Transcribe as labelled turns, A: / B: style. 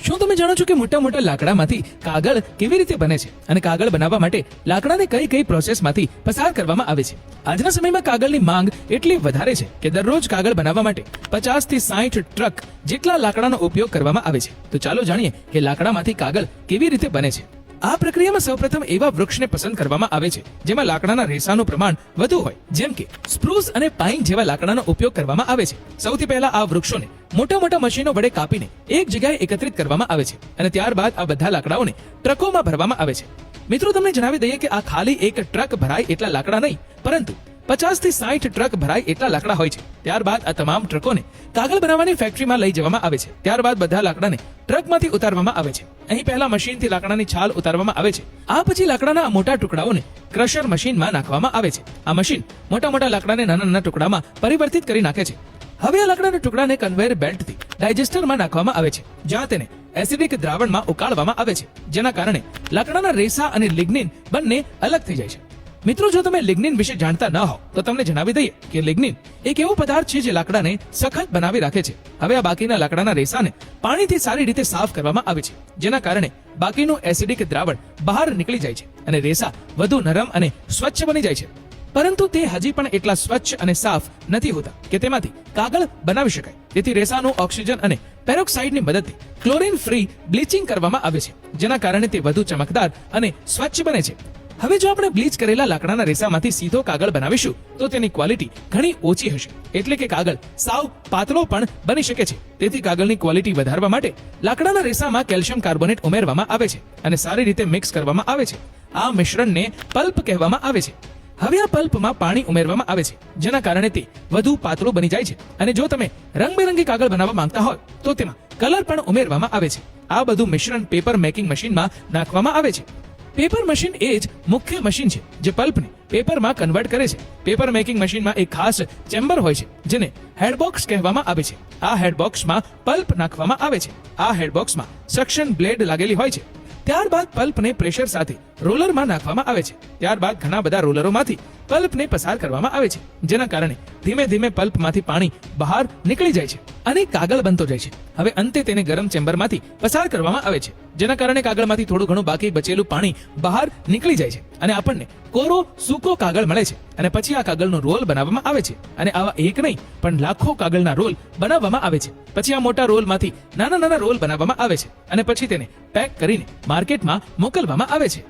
A: શું તમે જાણો છો કે મોટા મોટા લાકડામાંથી કાગળ કેવી રીતે બને છે અને કાગળ બનાવવા માટે લાકડાને કઈ કઈ પ્રોસેસમાંથી પસાર કરવામાં આવે છે? આજના સમયમાં કાગળની માંગ એટલી વધારે છે કે દરરોજ કાગળ બનાવવા માટે 50 થી 60 ટ્રક જેટલા લાકડાનો ઉપયોગ કરવામાં આવે છે. તો ચાલો જાણીએ કે લાકડામાંથી કાગળ કેવી રીતે બને છે. આ પ્રક્રિયામાં સૌપ્રથમ એવા વૃક્ષને પસંદ કરવામાં આવે છે જેમાં લાકડાના રેસાનું પ્રમાણ વધુ હોય, જેમ કે સ્પ્રૂસ અને પાઇન જેવા લાકડાનો ઉપયોગ કરવામાં આવે છે. સૌથી પહેલા આ વૃક્ષોને મોટા મોટા મશીનો વડે કાપીને એક જગ્યાએ એકત્રિત કરવામાં આવે છે અને ત્યારબાદ આ બધા લાકડાઓને ટ્રકોમાં ભરવામાં આવે છે. મિત્રો, તમને જણાવી દઈએ કે આ ખાલી એક ટ્રક ભરાય એટલા લાકડા નહીં, પરંતુ 50 થી 60 ટ્રક ભરાય એટલા લાકડા હોય છે. ત્યારબાદ આ તમામ ટ્રકોને કાગળ બનાવવાની ફેક્ટરીમાં લઈ જવામાં આવે છે. ત્યારબાદ બધા લાકડાને ટ્રકમાંથી ઉતારવામાં આવે છે. અહીં પહેલા મશીનથી લાકડાની છાલ ઉતારવામાં આવે છે. આ પછી લાકડાના આ મોટા ટુકડાઓને ક્રશર મશીનમાં નાખવામાં આવે છે. આ મશીન મોટા મોટા લાકડાને નાના નાના ટુકડામાં પરિવર્તિત કરી નાખે છે. હવે આ લાકડાના ટુકડાને કન્વેયર બેલ્ટથી ડાયજેસ્ટરમાં નાખવામાં આવે છે, જ્યાં તેને એસિડિક દ્રાવણમાં ઉકાળવામાં આવે છે, જેના કારણે લાકડાના રેસા અને લિગ્નિન બંને અલગ થઈ જાય છે. મિત્રો, જો તમે લિગ્નિન વિશે જાણતા ન હો તો તમને જણાવી દઈએ કે લિગ્નિન એક એવો પદાર્થ છે જે લાકડાને સખત બનાવી રાખે છે. હવે આ બાકીના લાકડાના રેસાને પાણીથી સારી રીતે સાફ કરવામાં આવે છે, જેના કારણે બાકીનું એસિડિક દ્રાવણ બહાર નીકળી જાય છે અને રેસા વધુ નરમ અને સ્વચ્છ બની જાય છે. પરંતુ તે હજી પણ એટલા સ્વચ્છ અને સાફ નથી હોતા કે તેમાંથી કાગળ બનાવી શકાય. તેથી રેસાનું ઓક્સિજન અને પેરોક્સાઇડની મદદથી ક્લોરીન ફ્રી બ્લીચિંગ કરવામાં આવે છે, જેના કારણે તે વધુ ચમકદાર અને સ્વચ્છ બને છે. હવે જો આપણે બ્લીચ કરેલા લાકડાના રેસામાંથી સીધો કાગળ બનાવીશું તો તેની ક્વોલિટી ઘણી ઓછી હશે, એટલે કે કાગળ સાવ પાતળો પણ બની શકે છે. તેથી કાગળની ક્વોલિટી વધારવા માટે લાકડાના રેસામાં કેલ્શિયમ કાર્બોનેટ ઉમેરવામાં આવે છે અને સારી રીતે મિક્સ કરવામાં આવે છે. આ મિશ્રણને પલ્પ કહેવામાં આવે છે. હવે આ પલ્પમાં પાણી ઉમેરવામાં આવે છે, જેના કારણે તે વધુ પાતળું બની જાય છે. અને જો તમે રંગબેરંગી કાગળ બનાવવા માંગતા હોય તો તેમાં કલર પણ ઉમેરવામાં આવે છે. આ બધું મિશ્રણ પેપર મેકિંગ મશીનમાં નાખવામાં આવે છે. પેપર મશીન એ જ મુખ્ય મશીન છે જે પલ્પને પેપરમાં કન્વર્ટ કરે છે. પેપર મેકિંગ મશીનમાં એક ખાસ ચેમ્બર હોય છે જેને હેડબોક્સ કહેવામાં આવે છે. આ હેડબોક્સમાં પલ્પ નાખવામાં આવે છે. આ હેડબોક્સમાં સક્શન બ્લેડ લાગેલી હોય છે. ત્યારબાદ પલ્પને પ્રેશર સાથે રોલરમાં નાખવામાં આવે છે. ત્યારબાદ ઘણા બધા રોલરોમાંથી પલ્પને પસાર કરવામાં આવે છે, જેના કારણે ધીમે ધીમે પલ્પમાંથી પાણી બહાર નીકળી જાય છે અને કાગળ બનતો જાય છે. હવે અંતે તેને ગરમ ચેમ્બરમાંથી પસાર કરવામાં આવે છે, જેના કારણે કાગળમાંથી થોડું ઘણું બાકી બચેલું પાણી બહાર નીકળી જાય છે અને આપણને કોરો સૂકો કાગળ મળે છે. અને પછી આ કાગળનો રોલ બનાવવામાં આવે છે અને આવા એક નહીં પણ લાખો કાગળના રોલ બનાવવામાં આવે છે. પછી આ મોટા રોલમાંથી નાના નાના રોલ બનાવવામાં આવે છે અને પછી તેને પેક કરીને માર્કેટમાં મોકલવામાં આવે છે.